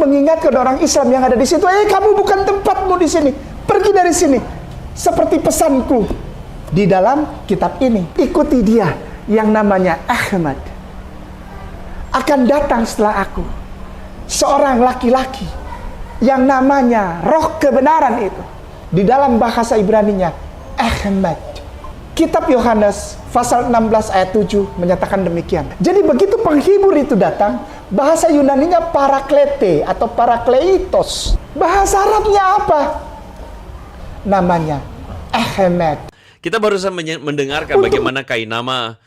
mengingatkan orang Islam yang ada di situ, kamu bukan tempatmu di sini, pergi dari sini. Seperti pesanku di dalam kitab ini, ikuti dia yang namanya Ahmad. Akan datang setelah aku seorang laki-laki yang namanya roh kebenaran itu. Di dalam bahasa Ibraninya Ahmad. Kitab Yohanes pasal 16 ayat 7 menyatakan demikian. Jadi begitu penghibur itu datang, bahasa Yunaninya paraklete atau parakleitos. Bahasa Arabnya apa? Namanya Ahmad. Kita barusan mendengarkan bagaimana Kainama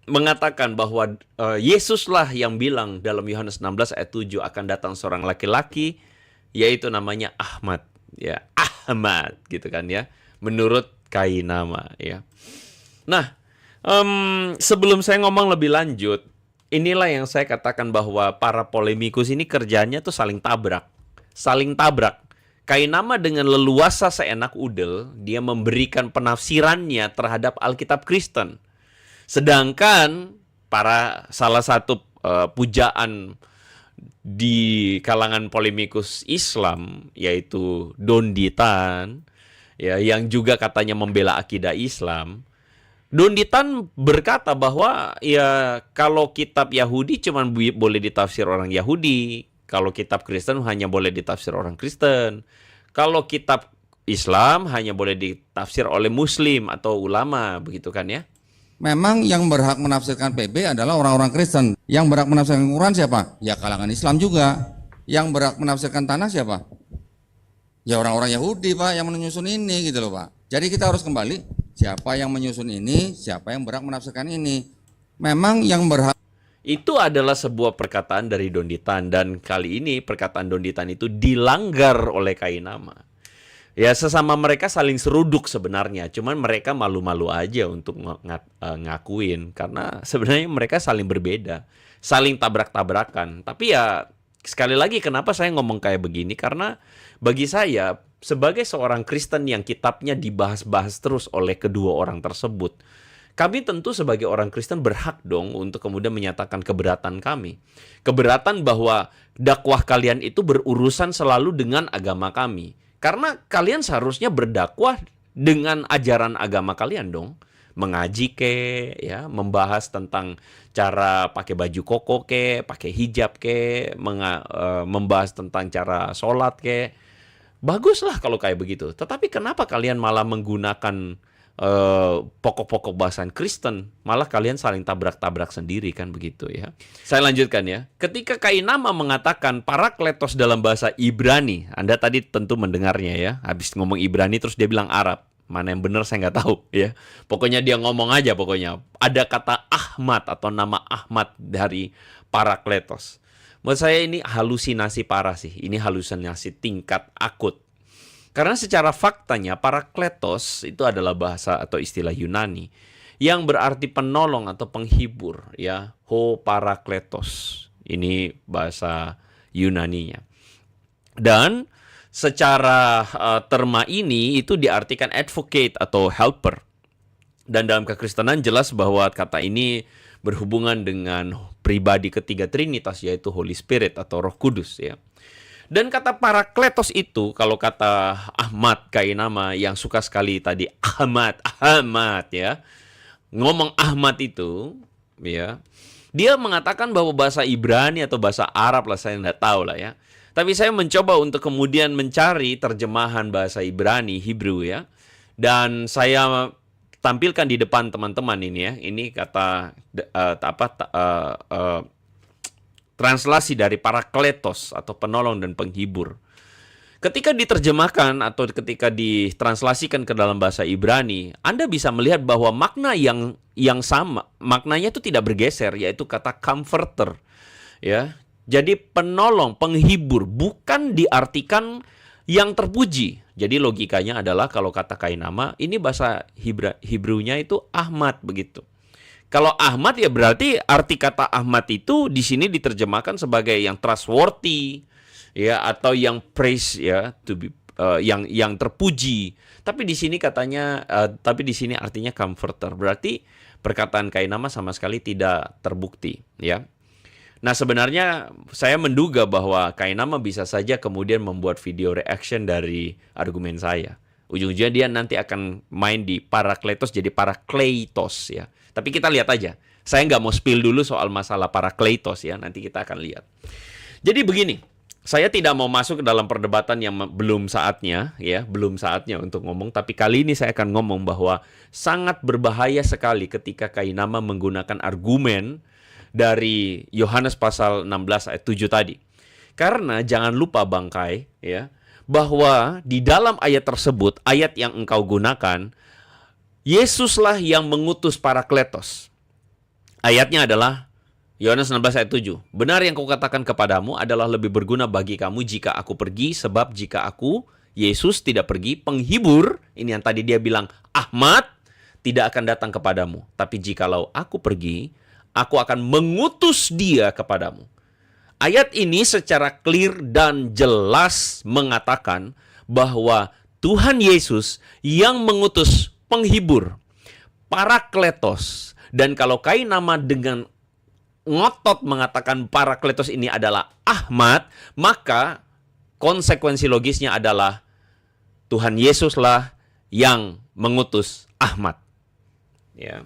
mengatakan bahwa Yesuslah yang bilang dalam Yohanes 16 ayat 7 akan datang seorang laki-laki, yaitu namanya Ahmad. Ya, Ahmad gitu kan ya, menurut Kainama ya. Nah, sebelum saya ngomong lebih lanjut, inilah yang saya katakan bahwa para polemikus ini kerjanya tuh saling tabrak. Kainama dengan leluasa seenak udel, dia memberikan penafsirannya terhadap Alkitab Kristen. Sedangkan salah satu pujaan di kalangan polemikus Islam, yaitu Donditan, ya, yang juga katanya membela akidah Islam. Donditan berkata bahwa ya kalau kitab Yahudi cuma boleh ditafsir orang Yahudi, kalau kitab Kristen hanya boleh ditafsir orang Kristen, kalau kitab Islam hanya boleh ditafsir oleh Muslim atau ulama, begitu kan ya? Memang yang berhak menafsirkan PB adalah orang-orang Kristen. Yang berhak menafsirkan Quran siapa? Ya kalangan Islam juga. Yang berhak menafsirkan tanah siapa? Ya orang-orang Yahudi, Pak, yang menyusun ini gitu loh, Pak. Jadi kita harus kembali, siapa yang menyusun ini, siapa yang berhak menafsirkan ini. Memang yang berhak. Itu adalah sebuah perkataan dari Donditan, dan kali ini perkataan Donditan itu dilanggar oleh Kainama. Ya, sesama mereka saling seruduk sebenarnya, cuman mereka malu-malu aja untuk ngakuin, karena sebenarnya mereka saling berbeda, saling tabrak-tabrakan. Tapi ya, sekali lagi kenapa saya ngomong kayak begini, karena bagi saya, sebagai seorang Kristen yang kitabnya dibahas-bahas terus oleh kedua orang tersebut, kami tentu sebagai orang Kristen berhak dong untuk kemudian menyatakan keberatan kami. Keberatan bahwa dakwah kalian itu berurusan selalu dengan agama kami. Karena kalian seharusnya berdakwah dengan ajaran agama kalian dong. Mengaji ya, membahas tentang cara pakai baju koko pakai hijab membahas tentang cara sholat Baguslah kalau kayak begitu. Tetapi kenapa kalian malah menggunakan pokok-pokok bahasan Kristen, malah kalian saling tabrak-tabrak sendiri kan begitu ya. Saya lanjutkan ya. Ketika Kainama mengatakan parakletos dalam bahasa Ibrani, Anda tadi tentu mendengarnya ya. Habis ngomong Ibrani terus dia bilang Arab. Mana yang benar saya nggak tahu ya. Pokoknya dia ngomong aja pokoknya. Ada kata Ahmad atau nama Ahmad dari parakletos. Menurut saya ini halusinasi parah sih. Ini halusinasi tingkat akut. Karena secara faktanya parakletos itu adalah bahasa atau istilah Yunani yang berarti penolong atau penghibur ya, ho parakletos. Ini bahasa Yunaninya. Dan secara terma ini itu diartikan advocate atau helper. Dan dalam kekristenan jelas bahwa kata ini berhubungan dengan pribadi ketiga Trinitas, yaitu Holy Spirit atau Roh Kudus ya. Dan kata parakletos itu, kalau kata Ahmad Kainama yang suka sekali tadi Ahmad ya, ngomong Ahmad itu ya, dia mengatakan bahwa bahasa Ibrani atau bahasa Arab lah, saya nggak tahu lah ya. Tapi saya mencoba untuk kemudian mencari terjemahan bahasa Ibrani, Hebrew ya, dan saya tampilkan di depan teman-teman ini ya. Ini kata translasi dari parakletos atau penolong dan penghibur. Ketika diterjemahkan atau ketika ditranslasikan ke dalam bahasa Ibrani, Anda bisa melihat bahwa makna yang sama, maknanya itu tidak bergeser, yaitu kata comforter. Ya. Jadi penolong, penghibur, bukan diartikan yang terpuji. Jadi logikanya adalah kalau kata Kainama, ini bahasa Hebrew-nya itu Ahmad begitu. Kalau Ahmad ya berarti arti kata Ahmad itu di sini diterjemahkan sebagai yang trustworthy ya, atau yang praise ya, to be, yang terpuji. Tapi di sini artinya comforter. Berarti perkataan Kainama sama sekali tidak terbukti ya. Nah, sebenarnya saya menduga bahwa Kainama bisa saja kemudian membuat video reaction dari argumen saya. Ujung-ujungnya dia nanti akan main di Parakletos jadi Parakleitos ya. Tapi kita lihat aja. Saya nggak mau spill dulu soal masalah Parakleitos ya. Nanti kita akan lihat. Jadi begini, saya tidak mau masuk ke dalam perdebatan yang belum saatnya ya, belum saatnya untuk ngomong. Tapi kali ini saya akan ngomong bahwa sangat berbahaya sekali ketika Kainama menggunakan argumen dari Yohanes pasal 16 ayat 7 tadi. Karena jangan lupa Bang Kai ya, bahwa di dalam ayat tersebut, ayat yang engkau gunakan, Yesuslah yang mengutus Parakletos. Ayatnya adalah Yohanes 16 ayat 7. Benar yang kukatakan kepadamu adalah lebih berguna bagi kamu jika aku pergi, sebab jika aku, Yesus, tidak pergi, penghibur, ini yang tadi dia bilang, Ahmad, tidak akan datang kepadamu. Tapi jikalau aku pergi, aku akan mengutus dia kepadamu. Ayat ini secara clear dan jelas mengatakan bahwa Tuhan Yesus yang mengutus penghibur, Parakletos. Dan kalau Kainama dengan ngotot mengatakan Parakletos ini adalah Ahmad, maka konsekuensi logisnya adalah Tuhan Yesuslah yang mengutus Ahmad. Ya.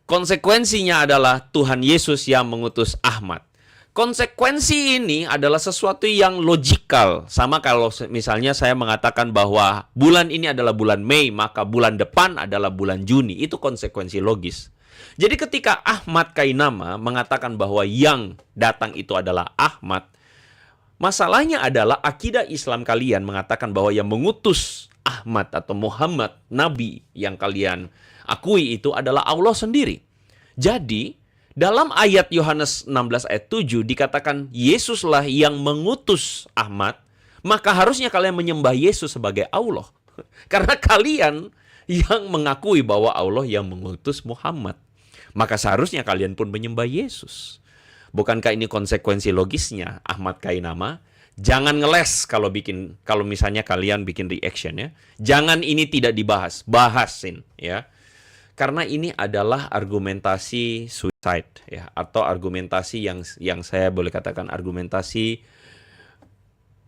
Konsekuensinya adalah Tuhan Yesus yang mengutus Ahmad. Konsekuensi ini adalah sesuatu yang logikal. Sama kalau misalnya saya mengatakan bahwa bulan ini adalah bulan Mei, maka bulan depan adalah bulan Juni. Itu konsekuensi logis. Jadi ketika Ahmad Kainama mengatakan bahwa yang datang itu adalah Ahmad, masalahnya adalah akidah Islam kalian mengatakan bahwa yang mengutus Ahmad atau Muhammad, Nabi yang kalian akui itu adalah Allah sendiri. Jadi dalam ayat Yohanes 16 ayat 7 dikatakan Yesuslah yang mengutus Ahmad, maka harusnya kalian menyembah Yesus sebagai Allah. Karena kalian yang mengakui bahwa Allah yang mengutus Muhammad, maka seharusnya kalian pun menyembah Yesus. Bukankah ini konsekuensi logisnya Ahmad Kainama? Jangan ngeles kalau misalnya kalian bikin reaction ya. Jangan ini tidak dibahas, bahasin ya. Karena ini adalah argumentasi suicide ya, atau argumentasi yang saya boleh katakan argumentasi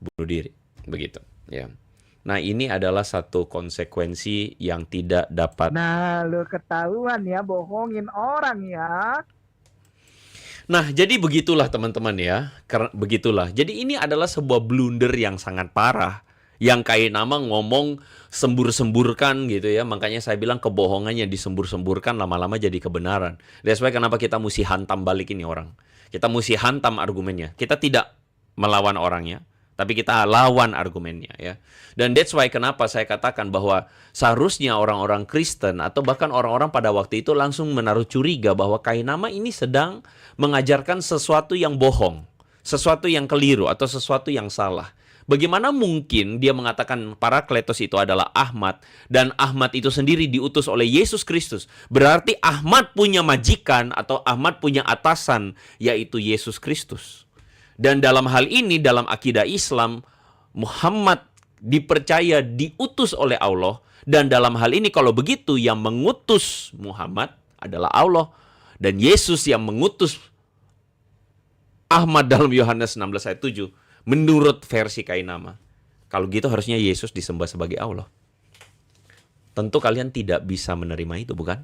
bunuh diri, begitu ya. Nah, ini adalah satu konsekuensi yang tidak dapat. Nah, lu ketahuan ya, bohongin orang ya. Nah, jadi begitulah teman-teman ya. Begitulah. Jadi ini adalah sebuah blunder yang sangat parah. Yang Kainama ngomong sembur-semburkan gitu ya. Makanya saya bilang kebohongannya disembur-semburkan lama-lama jadi kebenaran. That's why kenapa kita mesti hantam balik ini orang. Kita mesti hantam argumennya. Kita tidak melawan orangnya, tapi kita lawan argumennya ya. Dan that's why kenapa saya katakan bahwa seharusnya orang-orang Kristen atau bahkan orang-orang pada waktu itu langsung menaruh curiga bahwa Kainama ini sedang mengajarkan sesuatu yang bohong, sesuatu yang keliru atau sesuatu yang salah. Bagaimana mungkin dia mengatakan Parakletos itu adalah Ahmad dan Ahmad itu sendiri diutus oleh Yesus Kristus? Berarti Ahmad punya majikan atau Ahmad punya atasan, yaitu Yesus Kristus. Dan dalam hal ini, dalam akidah Islam, Muhammad dipercaya diutus oleh Allah. Dan dalam hal ini kalau begitu yang mengutus Muhammad adalah Allah. Dan Yesus yang mengutus Ahmad dalam Yohanes 16 ayat 7. Menurut versi Kainama. Kalau gitu harusnya Yesus disembah sebagai Allah. Tentu kalian tidak bisa menerima itu, bukan?